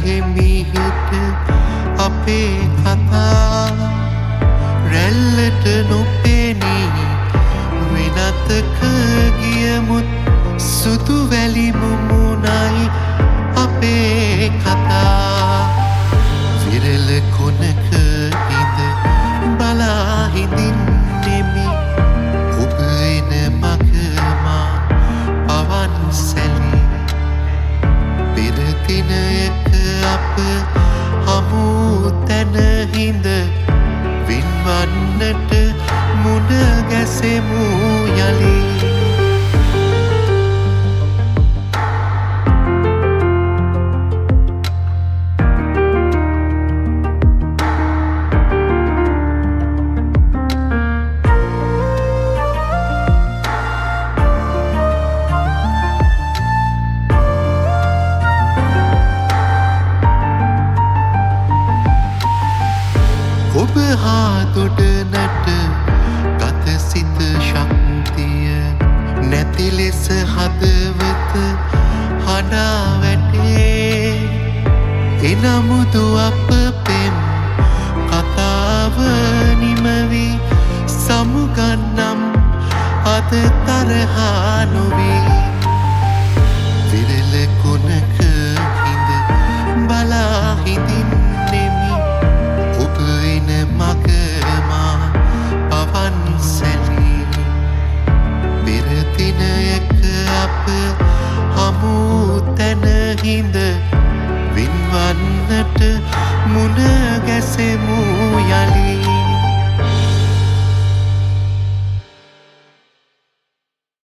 හිමිහිට අපේ කතා රැල්ලට නොපෙනී වෙනතක ගියමුත් සුදු වැලි මුමුණයි අපේ කතා විරල කොනක ඉඳ බලා හිඳින්නෙමි ඔබ එන මගමා පවන් සැලි පෙර දිනයක අප හමු තැන හිඳ වින්වන්නට මුණ ගැසෙමු යලි ඔබ හා දොඩනට ගත සිත ශක්තිය නැති ලෙස හදවත හඬා වැටේ එනමුදු අප පෙම් කතාව නිමවි සමුගන්නම් අද තරහා නොවේ